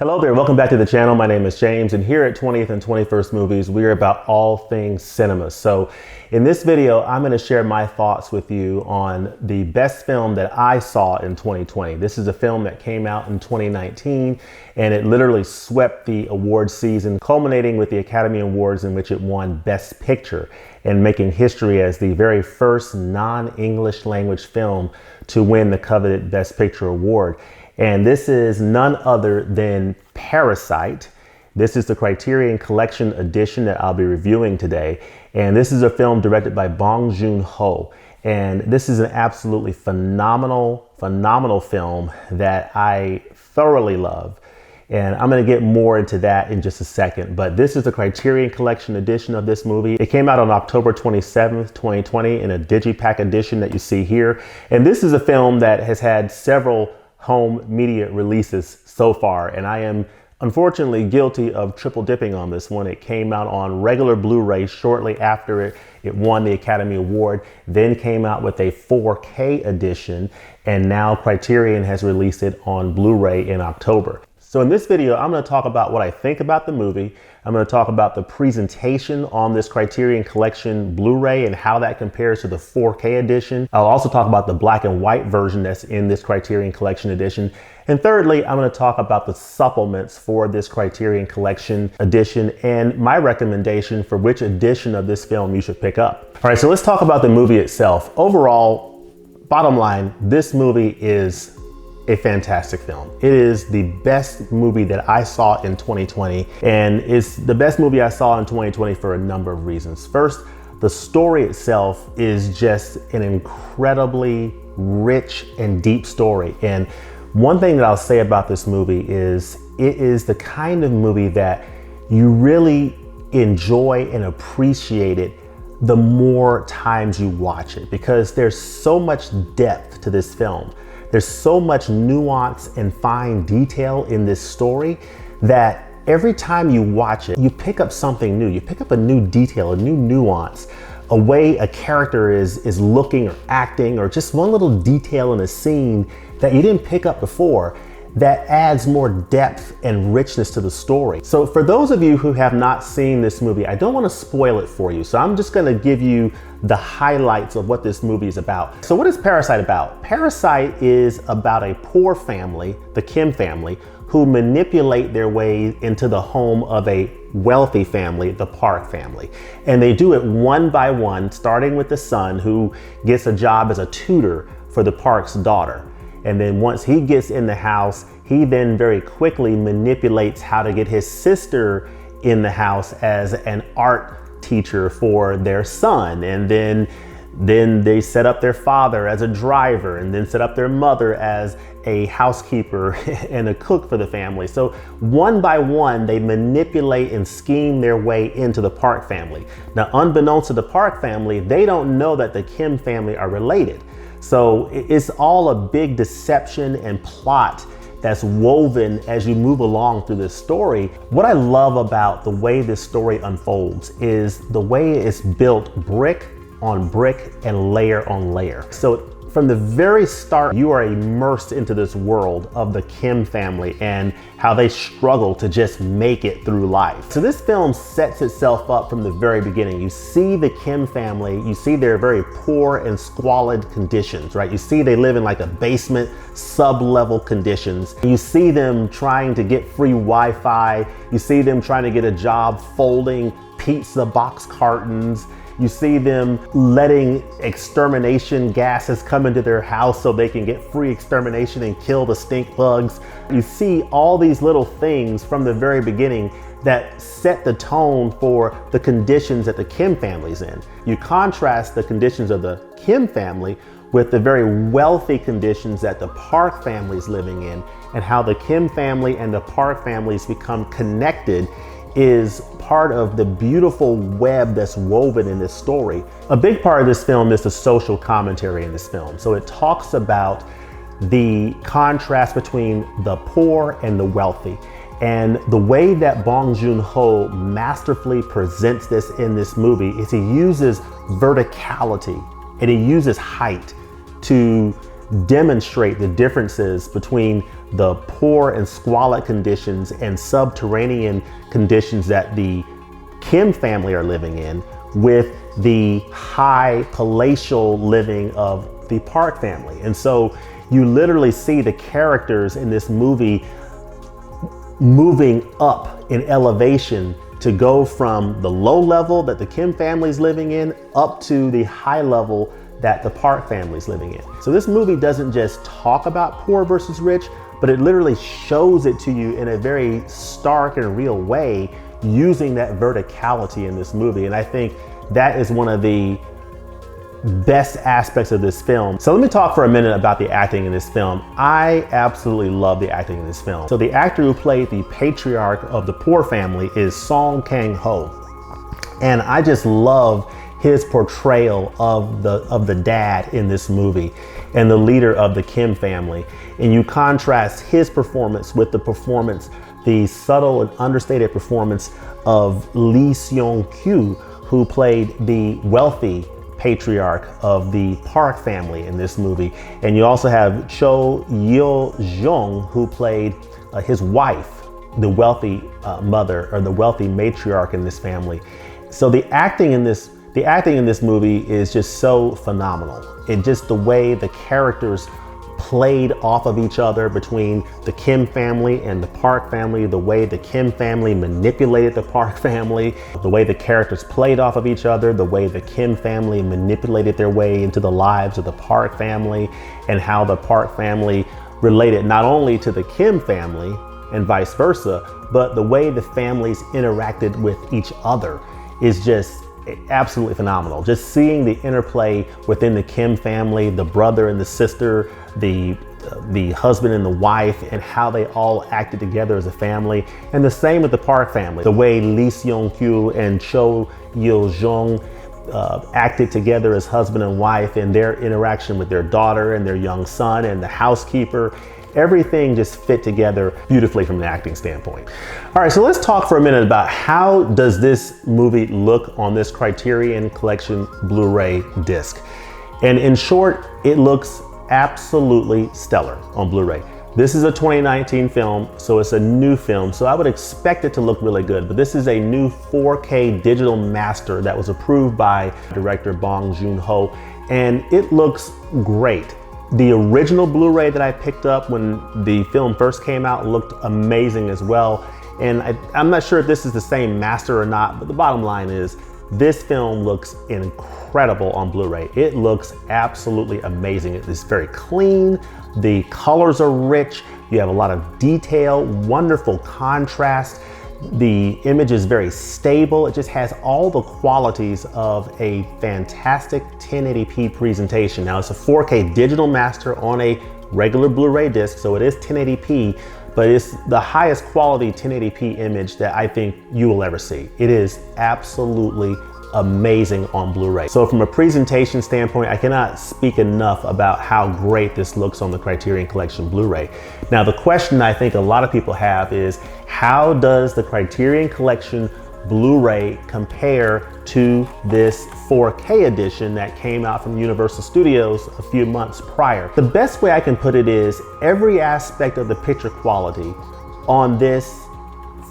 Hello there, welcome back to the channel. My name is James, and here at 20th and 21st Movies, we are about all things cinema. So in this video, I'm going to share my thoughts with you on the best film that I saw in 2020. This is a film that came out in 2019, and it literally swept the awards season, culminating with the Academy Awards in which it won Best Picture and making history as the very first non-English language film to win the coveted Best Picture award. And this is none other than Parasite. This is the Criterion Collection edition that I'll be reviewing today. And this is a film directed by Bong Joon Ho. And this is an absolutely phenomenal film that I thoroughly love. And I'm going to get more into that in just a second. But this is the Criterion Collection edition of this movie. It came out on October 27th, 2020 in a Digipack edition that you see here. And this is a film that has had several home media releases so far, and I am unfortunately guilty of triple dipping on this one. It came out on regular Blu-ray shortly after it won the Academy Award, then came out with a 4K edition, and now Criterion has released it on Blu-ray in October. So in this video, I'm going to talk about what I think about the movie. I'm going to talk about the presentation on this Criterion Collection Blu-ray and how that compares to the 4K edition. I'll also talk about the black and white version that's in this Criterion Collection edition. And thirdly, I'm going to talk about the supplements for this Criterion Collection edition and my recommendation for which edition of this film you should pick up. All right, so let's talk about the movie itself. Overall, bottom line, this movie is a fantastic film. It is the best movie that I saw in 2020, and it's the best movie I saw in 2020 for a number of reasons. First, the story itself is just an incredibly rich and deep story. And one thing that I'll say about this movie is it is the kind of movie that you really enjoy and appreciate it the more times you watch it, because there's so much depth to this film. There's so much nuance and fine detail in this story that every time you watch it, you pick up something new. You pick up a new detail, a new nuance, a way a character is looking or acting, or just one little detail in a scene that you didn't pick up before that adds more depth and richness to the story. So for those of you who have not seen this movie, I don't want to spoil it for you. So I'm just going to give you the highlights of what this movie is about. So what is Parasite about? Parasite is about a poor family, the Kim family, who manipulate their way into the home of a wealthy family, the Park family. And they do it one by one, starting with the son, who gets a job as a tutor for the Park's daughter. And then once he gets in the house, he then very quickly manipulates how to get his sister in the house as an art teacher for their son. And then they set up their father as a driver, and then set up their mother as a housekeeper and a cook for the family. So one by one, they manipulate and scheme their way into the Park family. Now, unbeknownst to the Park family, they don't know that the Kim family are related. So it's all a big deception and plot that's woven as you move along through this story. What I love about the way this story unfolds is the way it's built brick on brick and layer on layer. So from the very start, you are immersed into this world of the Kim family and how they struggle to just make it through life. So this film sets itself up from the very beginning. You see the Kim family, you see their very poor and squalid conditions, right? You see they live in like a basement, sub-level conditions. You see them trying to get free Wi-Fi. You see them trying to get a job folding pizza box cartons. You see them letting extermination gases come into their house so they can get free extermination and kill the stink bugs. You see all these little things from the very beginning that set the tone for the conditions that the Kim family's in. You contrast the conditions of the Kim family with the very wealthy conditions that the Park family's living in, and how the Kim family and the Park families become connected is part of the beautiful web that's woven in this story. A big part of this film is the social commentary in this film. So it talks about the contrast between the poor and the wealthy. And the way that Bong Joon Ho masterfully presents this in this movie is he uses verticality and he uses height to demonstrate the differences between the poor and squalid conditions and subterranean conditions that the Kim family are living in with the high palatial living of the Park family. And so you literally see the characters in this movie moving up in elevation to go from the low level that the Kim family is living in up to the high level that the Park family is living in. So this movie doesn't just talk about poor versus rich, but it literally shows it to you in a very stark and real way using that verticality in this movie. And I think that is one of the best aspects of this film. So let me talk for a minute about the acting in this film. I absolutely love the acting in this film. So the actor who played the patriarch of the poor family is Song Kang-Ho. And I just love his portrayal of the dad in this movie and the leader of the Kim family. And you contrast his performance with the subtle and understated performance of Lee Seung-kyu, who played the wealthy patriarch of the Park family in this movie. And you also have Cho Yeo-jeong, who played his wife, the wealthy mother, or the wealthy matriarch in this family. So the acting in this movie is just so phenomenal. It just, the way the characters played off of each other between the Kim family and the Park family, the way the Kim family manipulated the Park family, the way the characters played off of each other, the way the Kim family manipulated their way into the lives of the Park family, and how the Park family related not only to the Kim family and vice versa, but the way the families interacted with each other is just absolutely phenomenal. Just seeing the interplay within the Kim family, the brother and the sister, the husband and the wife, and how they all acted together as a family. And the same with the Park family. The way Lee Seung-kyu and Cho Yeo-jeong acted together as husband and wife, and their interaction with their daughter and their young son and the housekeeper. Everything just fit together beautifully from an acting standpoint. All right, so let's talk for a minute about how does this movie look on this Criterion Collection Blu-ray disc. And in short, it looks absolutely stellar on Blu-ray. This is a 2019 film, so it's a new film, so I would expect it to look really good, but this is a new 4K digital master that was approved by director Bong Joon Ho, and it looks great. The original Blu-ray that I picked up when the film first came out looked amazing as well. And I'm not sure if this is the same master or not, but the bottom line is this film looks incredible on Blu-ray. It looks absolutely amazing. It's very clean. The colors are rich. You have a lot of detail, wonderful contrast. The image is very stable. It just has all the qualities of a fantastic 1080p presentation. Now it's a 4K digital master on a regular Blu-ray disc, so it is 1080p, but it's the highest quality 1080p image that I think you will ever see. It is absolutely amazing on Blu-ray. So from a presentation standpoint, I cannot speak enough about how great this looks on the Criterion Collection Blu-ray. Now the question I think a lot of people have is, how does the Criterion Collection Blu-ray compare to this 4K edition that came out from Universal Studios a few months prior? The best way I can put it is every aspect of the picture quality on this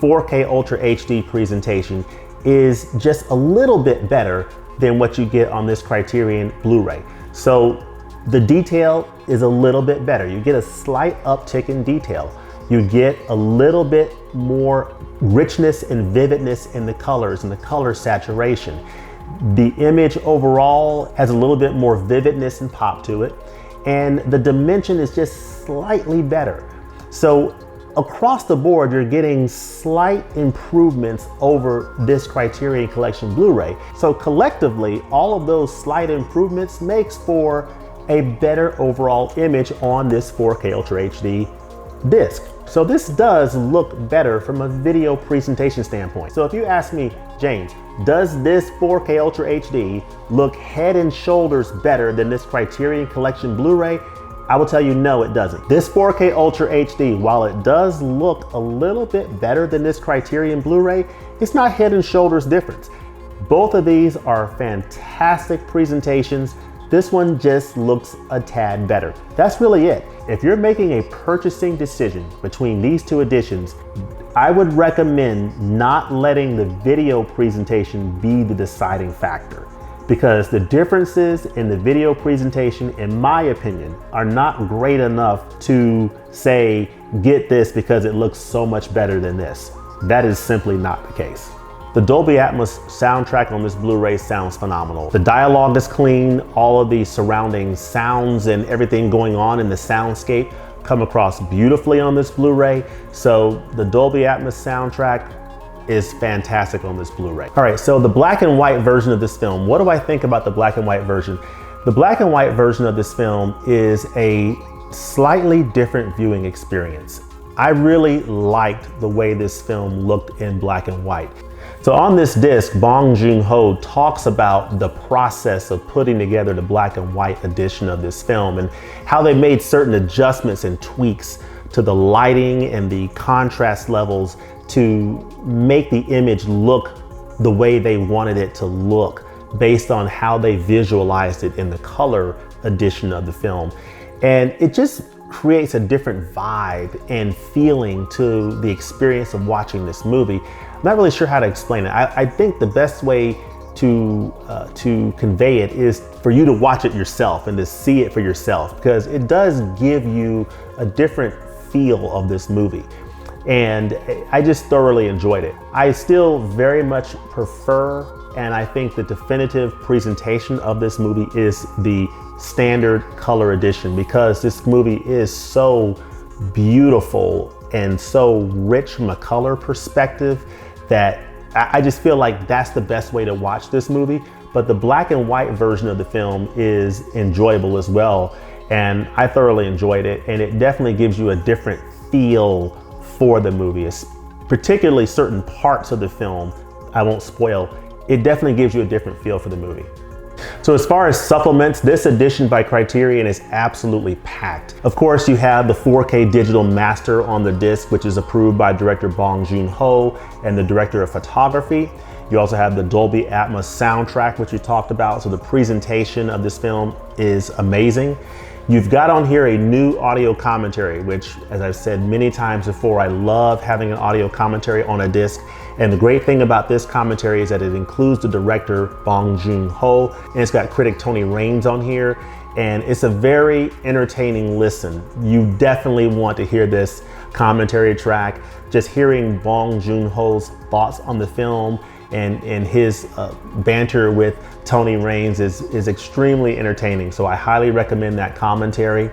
4K Ultra HD presentation is just a little bit better than what you get on this Criterion Blu-ray. So the detail is a little bit better. You get a slight uptick in detail. You get a little bit more richness and vividness in the colors and the color saturation. The image overall has a little bit more vividness and pop to it, and the dimension is just slightly better. So across the board, you're getting slight improvements over this Criterion Collection Blu-ray. So collectively, all of those slight improvements makes for a better overall image on this 4K Ultra HD disc. So this does look better from a video presentation standpoint. So if you ask me, James, does this 4K Ultra HD look head and shoulders better than this Criterion Collection Blu-ray? I will tell you, no, it doesn't. This 4K Ultra HD, while it does look a little bit better than this Criterion Blu-ray, it's not head and shoulders difference. Both of these are fantastic presentations. This one just looks a tad better. That's really it. If you're making a purchasing decision between these two editions, I would recommend not letting the video presentation be the deciding factor, because the differences in the video presentation, in my opinion, are not great enough to say, get this because it looks so much better than this. That is simply not the case. The Dolby Atmos soundtrack on this Blu-ray sounds phenomenal. The dialogue is clean, all of the surrounding sounds and everything going on in the soundscape come across beautifully on this Blu-ray. So the Dolby Atmos soundtrack is fantastic on this Blu-ray. All right, so the black and white version of this film, what do I think about the black and white version? The black and white version of this film is a slightly different viewing experience. I really liked the way this film looked in black and white. So on this disc, Bong Joon Ho talks about the process of putting together the black and white edition of this film and how they made certain adjustments and tweaks to the lighting and the contrast levels to make the image look the way they wanted it to look based on how they visualized it in the color edition of the film. And it just creates a different vibe and feeling to the experience of watching this movie. I'm not really sure how to explain it. I think the best way to convey it is for you to watch it yourself and to see it for yourself, because it does give you a different feel of this movie. And I just thoroughly enjoyed it. I still very much prefer, and I think the definitive presentation of this movie is the standard color edition, because this movie is so beautiful and so rich from a color perspective that I just feel like that's the best way to watch this movie. But the black and white version of the film is enjoyable as well, and I thoroughly enjoyed it, and it definitely gives you a different feel for the movie. It's particularly certain parts of the film, I won't spoil, it definitely gives you a different feel for the movie. So as far as supplements, this edition by Criterion is absolutely packed. Of course, you have the 4K digital master on the disc, which is approved by director Bong Joon Ho and the director of photography. You also have the Dolby Atmos soundtrack, which we talked about. So the presentation of this film is amazing. You've got on here a new audio commentary, which, as I've said many times before, I love having an audio commentary on a disc. And the great thing about this commentary is that it includes the director, Bong Joon Ho, and it's got critic Tony Raines on here. And it's a very entertaining listen. You definitely want to hear this commentary track. Just hearing Bong Joon Ho's thoughts on the film and his banter with Tony Raines is extremely entertaining. So I highly recommend that commentary.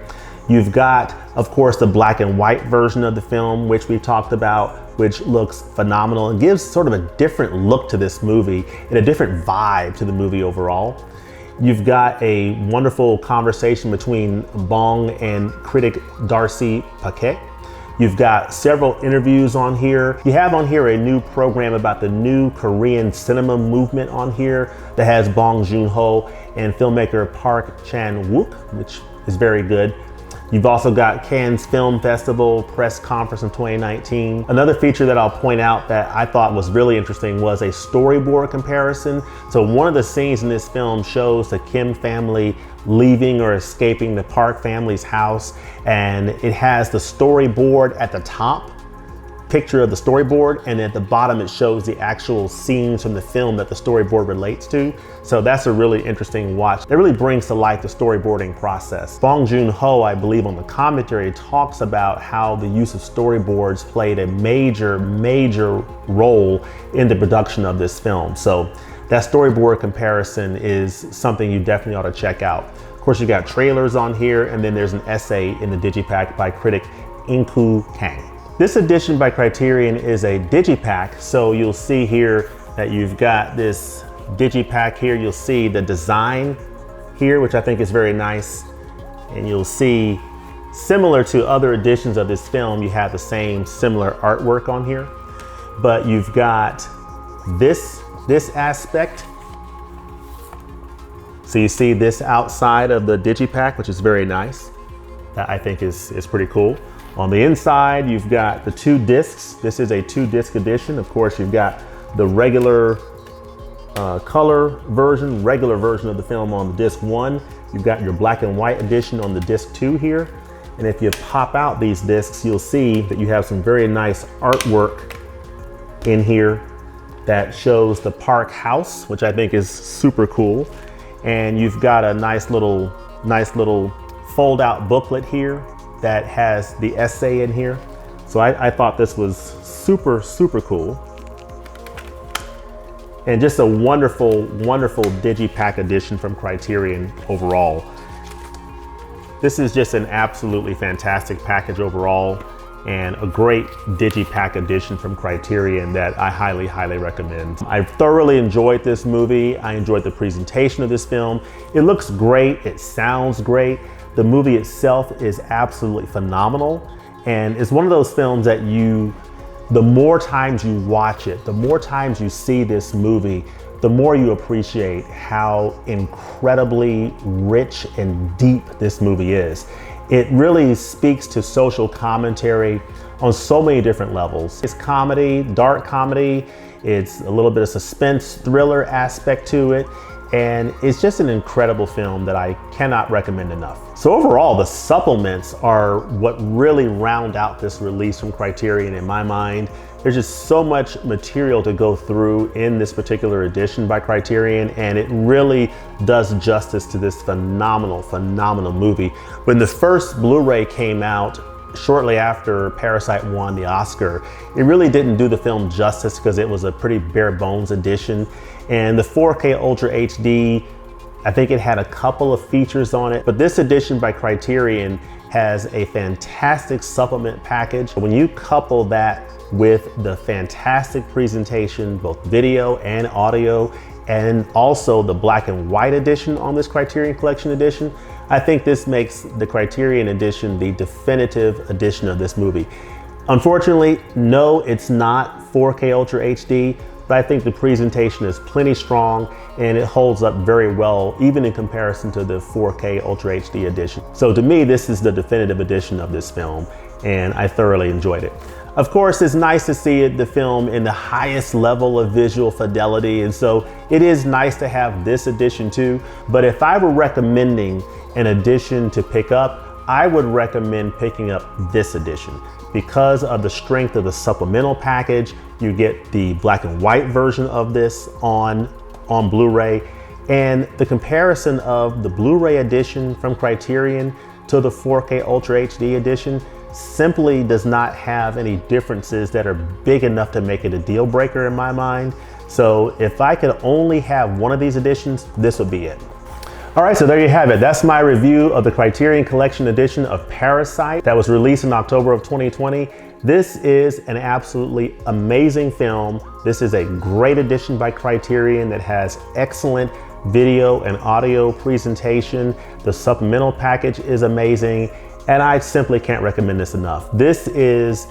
You've got, of course, the black and white version of the film, which we've talked about, which looks phenomenal and gives sort of a different look to this movie and a different vibe to the movie overall. You've got a wonderful conversation between Bong and critic Darcy Paquet. You've got several interviews on here. You have on here a new program about the new Korean cinema movement on here that has Bong Joon Ho and filmmaker Park Chan-wook, which is very good. You've also got Cannes Film Festival press conference in 2019. Another feature that I'll point out that I thought was really interesting was a storyboard comparison. So one of the scenes in this film shows the Kim family leaving or escaping the Park family's house, and it has the storyboard at the top, picture of the storyboard, and at the bottom it shows the actual scenes from the film that the storyboard relates to. So that's a really interesting watch. It really brings to life the storyboarding process. Bong Joon Ho, I believe on the commentary, talks about how the use of storyboards played a major role in the production of this film. So that storyboard comparison is something you definitely ought to check out. Of course, you got trailers on here, and then there's an essay in the Digipack by critic Inku Kang. This edition by Criterion is a Digipack, so you'll see here that you've got this Digipack here. You'll see the design here, which I think is very nice. And you'll see, similar to other editions of this film, you have the same similar artwork on here. But you've got this aspect. So you see this outside of the Digipack, which is very nice. That I think is pretty cool. On the inside, you've got the 2 discs. This is a 2-disc edition. Of course, you've got the regular color version, regular version of the film on the disc 1. You've got your black and white edition on the disc 2 here. And if you pop out these discs, you'll see that you have some very nice artwork in here that shows the park house, which I think is super cool. And you've got a nice little fold out booklet here that has the essay in here. So I thought this was super, super cool. And just a wonderful, wonderful digipak edition from Criterion overall. This is just an absolutely fantastic package overall, and a great digipak edition from Criterion that I highly, highly recommend. I thoroughly enjoyed this movie. I enjoyed the presentation of this film. It looks great, it sounds great. The movie itself is absolutely phenomenal. And it's one of those films that the more times you watch it, the more times you see this movie, the more you appreciate how incredibly rich and deep this movie is. It really speaks to social commentary on so many different levels. It's comedy, dark comedy, it's a little bit of suspense, thriller aspect to it, and it's just an incredible film that I cannot recommend enough. So overall, the supplements are what really round out this release from Criterion in my mind. There's just so much material to go through in this particular edition by Criterion, and it really does justice to this phenomenal, phenomenal movie. When the first Blu-ray came out, shortly after Parasite won the Oscar, it really didn't do the film justice because it was a pretty bare bones edition. And the 4K Ultra HD, I think it had a couple of features on it, but this edition by Criterion has a fantastic supplement package. When you couple that with the fantastic presentation, both video and audio, and also the black and white edition on this Criterion Collection edition, I think this makes the Criterion edition the definitive edition of this movie. Unfortunately, no, it's not 4K Ultra HD, but I think the presentation is plenty strong and it holds up very well, even in comparison to the 4K Ultra HD edition. So to me, this is the definitive edition of this film, and I thoroughly enjoyed it. Of course, it's nice to see the film in the highest level of visual fidelity, and so it is nice to have this edition too. But if I were recommending an edition to pick up, I would recommend picking up this edition. Because of the strength of the supplemental package, you get the black and white version of this on Blu-ray, and the comparison of the Blu-ray edition from Criterion to the 4K Ultra HD edition simply does not have any differences that are big enough to make it a deal breaker in my mind. So if I could only have one of these editions, this would be it. All right, so there you have it. That's my review of the Criterion Collection edition of Parasite that was released in October of 2020. This is an absolutely amazing film. This is a great edition by Criterion that has excellent video and audio presentation. The supplemental package is amazing, and I simply can't recommend this enough. This is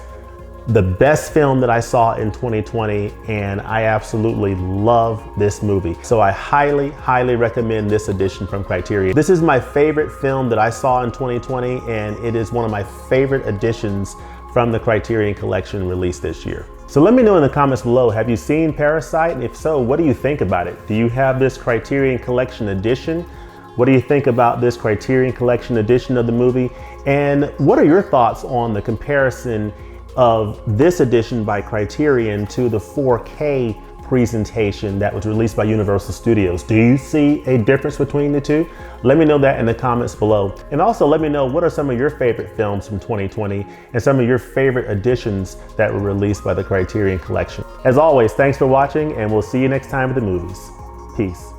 the best film that I saw in 2020, and I absolutely love this movie. So I highly, highly recommend this edition from Criterion. This is my favorite film that I saw in 2020, and it is one of my favorite editions from the Criterion Collection released this year. So let me know in the comments below, have you seen Parasite? And if so, what do you think about it? Do you have this Criterion Collection edition? What do you think about this Criterion Collection edition of the movie? And what are your thoughts on the comparison of this edition by Criterion to the 4K presentation that was released by Universal Studios? Do you see a difference between the two? Let me know that in the comments below. And also let me know what are some of your favorite films from 2020 and some of your favorite editions that were released by the Criterion Collection. As always, thanks for watching, and we'll see you next time with the movies. Peace.